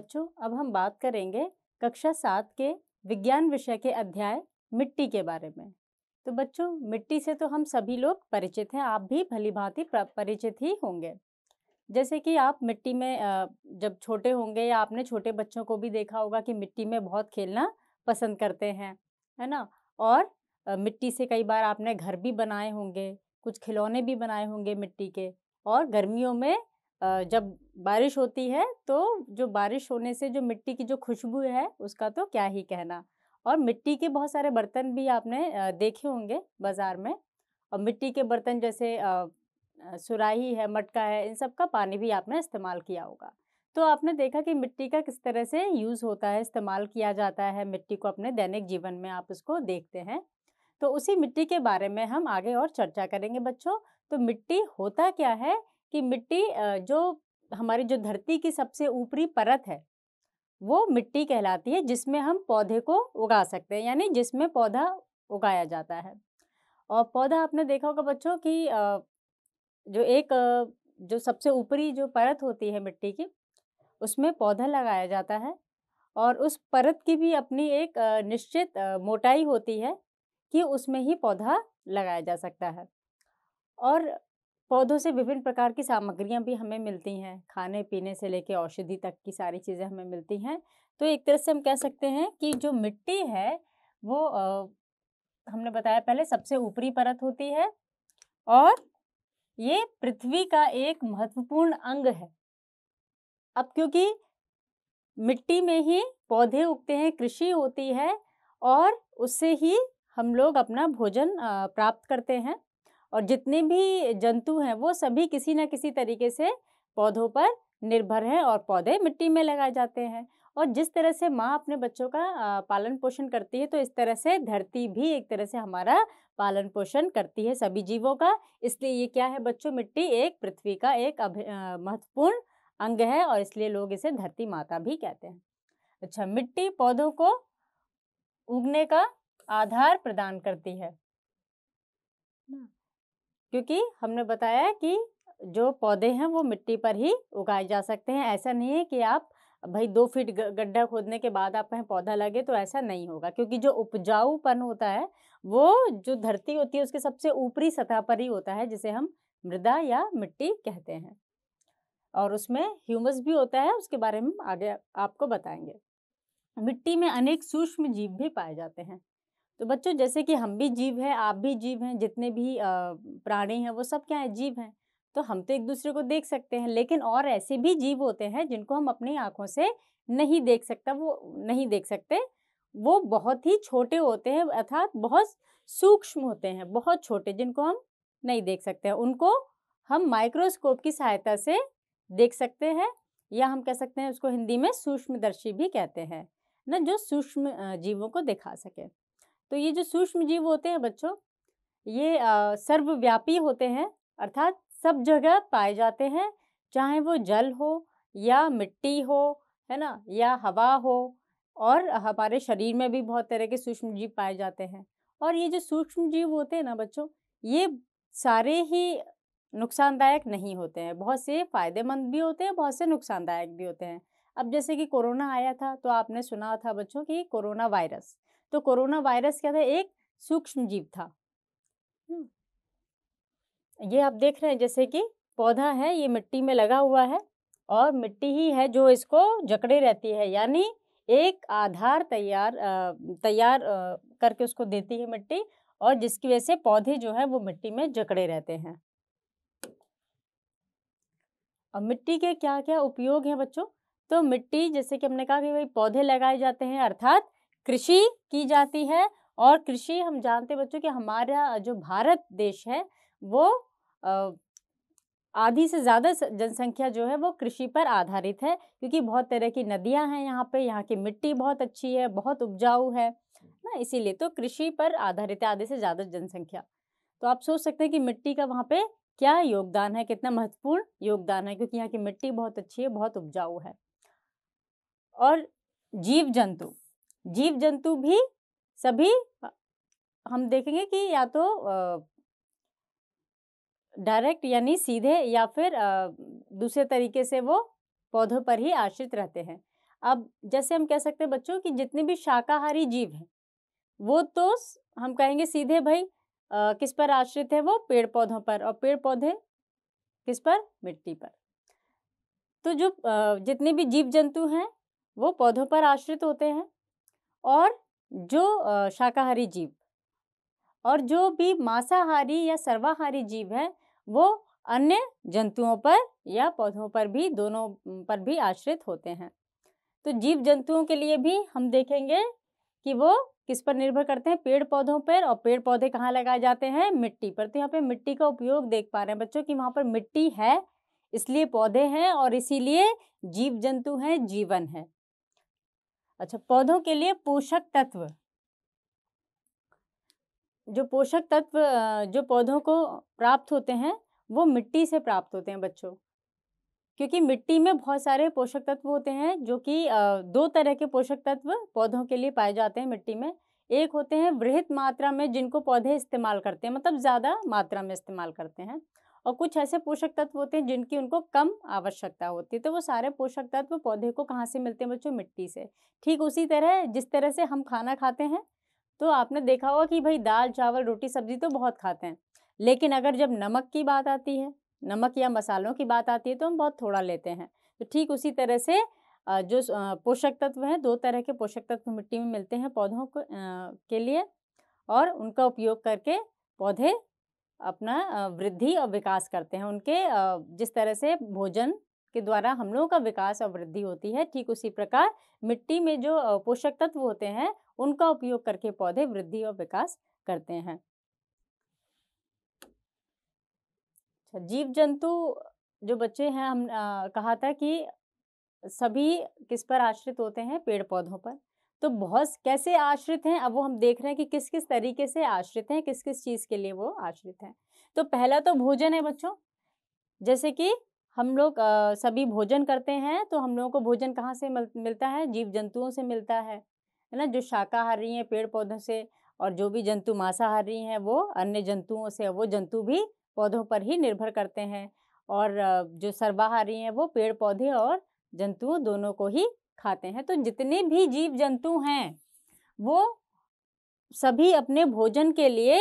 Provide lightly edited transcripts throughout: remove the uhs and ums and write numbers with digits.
बच्चों, अब हम बात करेंगे कक्षा 7 के विज्ञान विषय के अध्याय मिट्टी के बारे में। तो बच्चों, मिट्टी से तो हम सभी लोग परिचित हैं, आप भी भली-भांति परिचित ही होंगे। जैसे कि आप मिट्टी में जब छोटे होंगे या आपने छोटे बच्चों को भी देखा होगा कि मिट्टी में बहुत खेलना पसंद करते हैं, है ना? और मिट्टी से कई बार आपने घर भी बनाए होंगे, कुछ खिलौने भी बनाए होंगे मिट्टी के। और गर्मियों में जब बारिश होती है तो जो बारिश होने से जो मिट्टी की जो खुशबू है उसका तो क्या ही कहना। और मिट्टी के बहुत सारे बर्तन भी आपने देखे होंगे बाज़ार में। और मिट्टी के बर्तन जैसे सुराही है, मटका है, इन सब का पानी भी आपने इस्तेमाल किया होगा। तो आपने देखा कि मिट्टी का किस तरह से यूज़ होता है, इस्तेमाल किया जाता है मिट्टी को अपने दैनिक जीवन में, आप उसको देखते हैं। तो उसी मिट्टी के बारे में हम आगे और चर्चा करेंगे बच्चों। तो मिट्टी होता क्या है कि मिट्टी जो हमारी जो धरती की सबसे ऊपरी परत है, वो मिट्टी कहलाती है जिसमें हम पौधे को उगा सकते हैं, यानी जिसमें पौधा उगाया जाता है। और पौधा आपने देखा होगा बच्चों कि जो सबसे ऊपरी जो परत होती है मिट्टी की, उसमें पौधा लगाया जाता है। और उस परत की भी अपनी एक निश्चित मोटाई होती है कि उसमें ही पौधा लगाया जा सकता है। और पौधों से विभिन्न प्रकार की सामग्रियाँ भी हमें मिलती हैं, खाने-पीने से लेके औषधि तक की सारी चीज़ें हमें मिलती हैं। तो एक तरह से हम कह सकते हैं कि जो मिट्टी है वो हमने बताया पहले सबसे ऊपरी परत होती है और ये पृथ्वी का एक महत्वपूर्ण अंग है। अब क्योंकि मिट्टी में ही पौधे उगते हैं, कृषि होती है और उससे ही हम लोग अपना भोजन प्राप्त करते हैं। और जितने भी जंतु हैं वो सभी किसी न किसी तरीके से पौधों पर निर्भर हैं और पौधे मिट्टी में लगाए जाते हैं। और जिस तरह से माँ अपने बच्चों का पालन पोषण करती है, तो इस तरह से धरती भी एक तरह से हमारा पालन पोषण करती है सभी जीवों का। इसलिए ये क्या है बच्चों, मिट्टी एक पृथ्वी का एक महत्वपूर्ण अंग है और इसलिए लोग इसे धरती माता भी कहते हैं। अच्छा, मिट्टी पौधों को उगने का आधार प्रदान करती है ना, क्योंकि हमने बताया कि जो पौधे हैं वो मिट्टी पर ही उगाए जा सकते हैं। ऐसा नहीं है कि आप भाई 2 फीट गड्ढा खोदने के बाद आप कहीं पौधा लगे, तो ऐसा नहीं होगा, क्योंकि जो उपजाऊपन होता है वो जो धरती होती है उसके सबसे ऊपरी सतह पर ही होता है, जिसे हम मृदा या मिट्टी कहते हैं। और उसमें ह्यूमस भी होता है, उसके बारे में आगे आपको बताएंगे। मिट्टी में अनेक सूक्ष्म जीव भी पाए जाते हैं। तो बच्चों, जैसे कि हम भी जीव हैं, आप भी जीव हैं, जितने भी प्राणी हैं वो सब क्या है, जीव हैं। तो हम तो एक दूसरे को देख सकते हैं, लेकिन और ऐसे भी जीव होते हैं जिनको हम अपनी आँखों से नहीं देख सकते। वो बहुत ही छोटे होते हैं, अर्थात बहुत सूक्ष्म होते हैं, बहुत छोटे, जिनको हम नहीं देख सकते हैं। उनको हम माइक्रोस्कोप की सहायता से देख सकते हैं, या हम कह सकते हैं उसको हिंदी में सूक्ष्मदर्शी भी कहते हैं ना, जो सूक्ष्म जीवों को दिखा सके। तो ये जो सूक्ष्म जीव होते हैं बच्चों, ये सर्वव्यापी होते हैं, अर्थात सब जगह पाए जाते हैं, चाहे वो जल हो या मिट्टी हो, है ना, या हवा हो। और हमारे शरीर में भी बहुत तरह के सूक्ष्म जीव पाए जाते हैं। और ये जो सूक्ष्म जीव होते हैं ना बच्चों, ये सारे ही नुकसानदायक नहीं होते हैं, बहुत से फ़ायदेमंद भी होते हैं, बहुत से नुकसानदायक भी होते हैं। अब जैसे कि कोरोना आया था, तो आपने सुना था बच्चों कि कोरोना वायरस, तो कोरोना वायरस क्या था, एक सूक्ष्म जीव था। ये आप देख रहे हैं जैसे कि पौधा है, ये मिट्टी में लगा हुआ है और मिट्टी ही है जो इसको जकड़े रहती है, यानी एक आधार तैयार करके उसको देती है मिट्टी, और जिसकी वजह से पौधे जो है वो मिट्टी में जकड़े रहते हैं। अब मिट्टी के क्या-क्या उपयोग हैं बच्चों? तो मिट्टी, जैसे कि हमने कहा कि भाई पौधे लगाए जाते हैं, अर्थात कृषि की जाती है। और कृषि हम जानते हैं बच्चों कि हमारा जो भारत देश है वो अ, आधी से ज़्यादा जनसंख्या जो है वो कृषि पर आधारित है, क्योंकि बहुत तरह की नदियाँ हैं यहाँ पे, यहाँ की मिट्टी बहुत अच्छी है, बहुत उपजाऊ है ना, इसीलिए तो कृषि पर आधारित है आधे से ज़्यादा जनसंख्या। तो आप सोच सकते हैं कि मिट्टी का वहाँ पे क्या योगदान है, कितना महत्वपूर्ण योगदान है, क्योंकि यहाँ की मिट्टी बहुत अच्छी है, बहुत उपजाऊ है। और जीव जंतु भी सभी हम देखेंगे कि या तो डायरेक्ट यानी सीधे, या फिर दूसरे तरीके से वो पौधों पर ही आश्रित रहते हैं। अब जैसे हम कह सकते हैं बच्चों कि जितने भी शाकाहारी जीव हैं वो तो हम कहेंगे सीधे भाई किस पर आश्रित है, वो पेड़ पौधों पर, और पेड़ पौधे किस पर, मिट्टी पर। तो जो जितने भी जीव जंतु हैं वो पौधों पर आश्रित होते हैं, और जो शाकाहारी जीव और जो भी मांसाहारी या सर्वाहारी जीव है वो अन्य जंतुओं पर या पौधों पर भी, दोनों पर भी आश्रित होते हैं। तो जीव जंतुओं के लिए भी हम देखेंगे कि वो किस पर निर्भर करते हैं, पेड़ पौधों पर, और पेड़ पौधे कहाँ लगाए जाते हैं, मिट्टी पर। तो यहाँ पे मिट्टी का उपयोग देख पा रहे हैं बच्चों कि वहाँ पर मिट्टी है इसलिए पौधे हैं, और इसीलिए जीव जंतु हैं, जीवन है। अच्छा, पौधों के लिए पोषक तत्व, जो पोषक तत्व जो पौधों को प्राप्त होते हैं वो मिट्टी से प्राप्त होते हैं बच्चों, क्योंकि मिट्टी में बहुत सारे पोषक तत्व होते हैं, जो कि दो तरह के पोषक तत्व पौधों के लिए पाए जाते हैं मिट्टी में। एक होते हैं वृहत मात्रा में जिनको पौधे इस्तेमाल करते हैं, मतलब ज़्यादा मात्रा में इस्तेमाल करते हैं, और कुछ ऐसे पोषक तत्व होते हैं जिनकी उनको कम आवश्यकता होती है। तो वो सारे पोषक तत्व पौधे को कहाँ से मिलते हैं बच्चों, मिट्टी से। ठीक उसी तरह जिस तरह से हम खाना खाते हैं, तो आपने देखा होगा कि भाई दाल चावल रोटी सब्जी तो बहुत खाते हैं, लेकिन अगर जब नमक की बात आती है, नमक या मसालों की बात आती है, तो हम बहुत थोड़ा लेते हैं। तो ठीक उसी तरह से जो पोषक तत्व हैं, दो तरह के पोषक तत्व मिट्टी में मिलते हैं पौधों को के लिए, और उनका उपयोग करके पौधे अपना वृद्धि और विकास करते हैं। उनके जिस तरह से भोजन के द्वारा हम लोगों का विकास और वृद्धि होती है, ठीक उसी प्रकार मिट्टी में जो पोषक तत्व होते हैं उनका उपयोग करके पौधे वृद्धि और विकास करते हैं। जीव जंतु जो बच्चे हैं, हम कहा था कि सभी किस पर आश्रित होते हैं, पेड़ पौधों पर। तो बहुत कैसे आश्रित हैं, अब वो हम देख रहे हैं कि किस किस तरीके से आश्रित हैं, किस किस चीज़ के लिए वो आश्रित हैं। तो पहला तो भोजन है बच्चों, जैसे कि हम लोग सभी भोजन करते हैं, तो हम लोगों को भोजन कहाँ से मिलता है, जीव जंतुओं से मिलता है ना। जो शाकाहारी हैं पेड़ पौधों से, और जो भी जंतु मांसाहारी हैं वो अन्य जंतुओं से, वो जंतु भी पौधों पर ही निर्भर करते हैं। और जो सर्वाहारी हैं वो पेड़ पौधे और जंतुओं दोनों को ही खाते हैं। तो जितने भी जीव जंतु हैं वो सभी अपने भोजन के लिए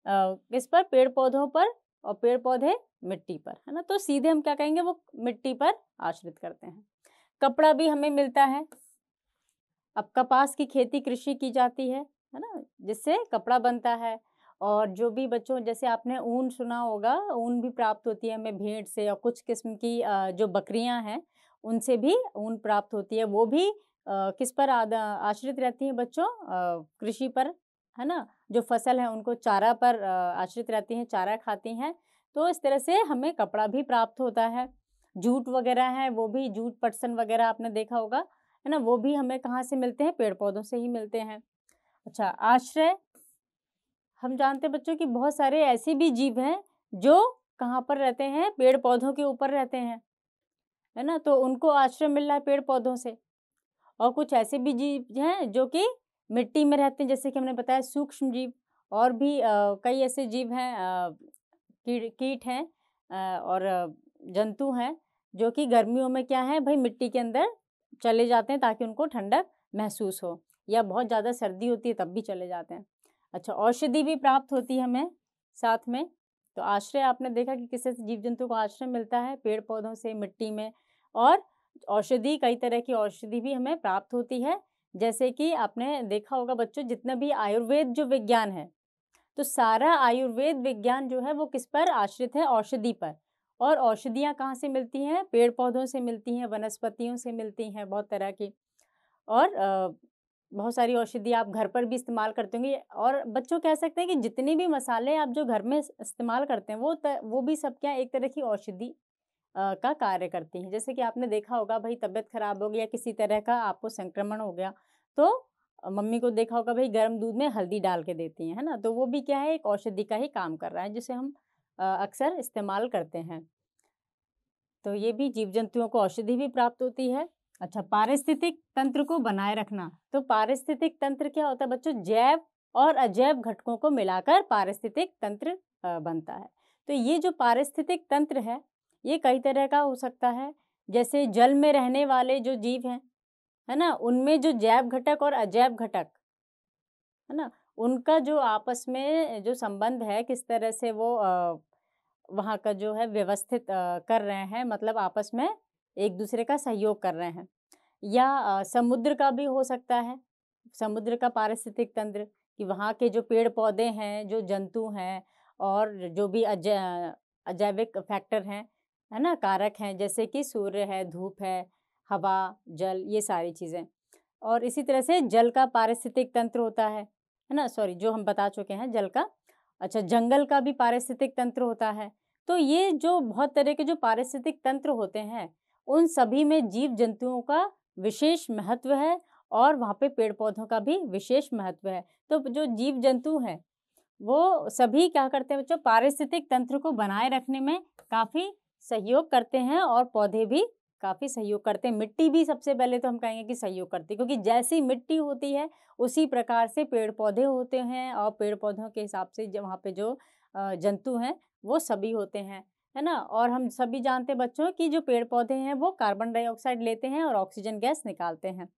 किस पर, पेड़ पौधों पर, और पेड़ पौधे मिट्टी पर, है ना। तो सीधे हम क्या कहेंगे, वो मिट्टी पर आश्रित करते हैं। कपड़ा भी हमें मिलता है, अब कपास की खेती कृषि की जाती है ना, जिससे कपड़ा बनता है। और जो भी बच्चों, जैसे आपने ऊन सुना होगा, ऊन भी प्राप्त होती है हमें भेड़ से, और कुछ किस्म की जो बकरियां हैं उनसे भी ऊन प्राप्त होती है। वो भी किस पर आश्रित रहती हैं बच्चों, कृषि पर, है ना। जो फसल है उनको चारा पर आश्रित रहती हैं, चारा खाती हैं। तो इस तरह से हमें कपड़ा भी प्राप्त होता है। जूट वगैरह है, वो भी जूट पटसन वगैरह आपने देखा होगा, है ना, वो भी हमें कहाँ से मिलते हैं, पेड़ पौधों से ही मिलते हैं। अच्छा, आश्रय, हम जानते हैं बच्चों कि बहुत सारे ऐसे भी जीव हैं जो कहाँ पर रहते हैं, पेड़ पौधों के ऊपर रहते हैं, है ना। तो उनको आश्रय मिल रहा है पेड़ पौधों से। और कुछ ऐसे भी जीव हैं जो कि मिट्टी में रहते हैं, जैसे कि हमने बताया सूक्ष्म जीव। और भी कई ऐसे जीव हैं, कीट हैं, और जंतु हैं, जो कि गर्मियों में क्या है भाई, मिट्टी के अंदर चले जाते हैं ताकि उनको ठंडक महसूस हो, या बहुत ज़्यादा सर्दी होती है तब भी चले जाते हैं। अच्छा, औषधि भी प्राप्त होती है हमें साथ में। तो आश्रय आपने देखा कि किसी जीव जंतु को आश्रय मिलता है पेड़ पौधों से, मिट्टी में। और औषधि, कई तरह की औषधि भी हमें प्राप्त होती है। जैसे कि आपने देखा होगा बच्चों, जितना भी आयुर्वेद जो विज्ञान है, तो सारा आयुर्वेद विज्ञान जो है वो किस पर आश्रित है, औषधि पर। और औषधियाँ कहाँ से मिलती हैं, पेड़ पौधों से मिलती हैं, वनस्पतियों से मिलती हैं, बहुत तरह की। और बहुत सारी औषधि आप घर पर भी इस्तेमाल करते होंगे। और बच्चों कह सकते हैं कि जितने भी मसाले आप जो घर में इस्तेमाल करते हैं वो भी सब क्या एक तरह की औषधि का कार्य करती हैं। जैसे कि आपने देखा होगा भाई, तबीयत खराब हो गई या किसी तरह का आपको संक्रमण हो गया, तो मम्मी को देखा होगा भाई गर्म दूध में हल्दी डाल के देती हैं, है ना। तो वो भी क्या है, एक औषधि का ही काम कर रहा है, जिसे हम अक्सर इस्तेमाल करते हैं। तो ये भी जीव जंतुओं को औषधि भी प्राप्त होती है। अच्छा, पारिस्थितिक तंत्र को बनाए रखना। तो पारिस्थितिक तंत्र क्या होता है बच्चों, जैव और अजैव घटकों को मिलाकर पारिस्थितिक तंत्र बनता है। तो ये जो पारिस्थितिक तंत्र है ये कई तरह का हो सकता है। जैसे जल में रहने वाले जो जीव हैं, है ना? उनमें जो जैव घटक और अजैव घटक, है ना? उनका जो आपस में जो संबंध है, किस तरह से वो वहाँ का जो है व्यवस्थित कर रहे हैं, मतलब आपस में एक-दूसरे का सहयोग कर रहे हैं। या समुद्र का भी हो सकता है, समुद्र का पारिस्थितिक तंत्र, कि वहाँ के जो पेड़-पौधे हैं, जो जंतु हैं और जो भी अजैविक फैक्टर हैं, है ना? कारक हैं, जैसे कि सूर्य है, धूप है, हवा, जल, ये सारी चीज़ें। और इसी तरह से जल का पारिस्थितिक तंत्र होता है ना? सॉरी, जो हम बता चुके हैं जल का। अच्छा, जंगल का भी पारिस्थितिक तंत्र होता है। तो ये जो बहुत तरह के जो पारिस्थितिक तंत्र होते हैं, उन सभी में जीव-जंतुओं का विशेष महत्व है और वहाँ पे पेड़-पौधों का भी विशेष महत्व है। तो जो जीव-जंतु हैं, वो सभी क्या करते हैं बच्चों, पारिस्थितिक तंत्र को बनाए रखने में काफ़ी सहयोग करते हैं और पौधे भी काफ़ी सहयोग करते हैं। मिट्टी भी सबसे पहले तो हम कहेंगे कि सहयोग करती है, क्योंकि जैसी मिट्टी होती है, उसी प्रकार से पेड़-पौधे होते हैं और पेड़-पौधों के हिसाब से जो वहाँ पे जो जंतु हैं, वो सभी होते हैं, है ना? और हम सभी जानते हैं बच्चों कि जो पेड़-पौधे हैं, वो कार्बन डाइऑक्साइड लेते हैं और ऑक्सीजन गैस निकालते हैं।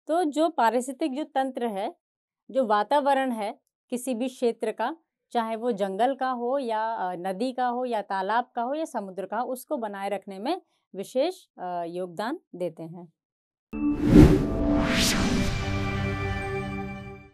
तो जो पारिस्थितिक जो तंत्र है, जो वातावरण है किसी भी क्षेत्र का, चाहे वो जंगल का हो या नदी का हो या तालाब का हो या समुद्र का हो, उसको बनाए रखने में विशेष योगदान देते हैं।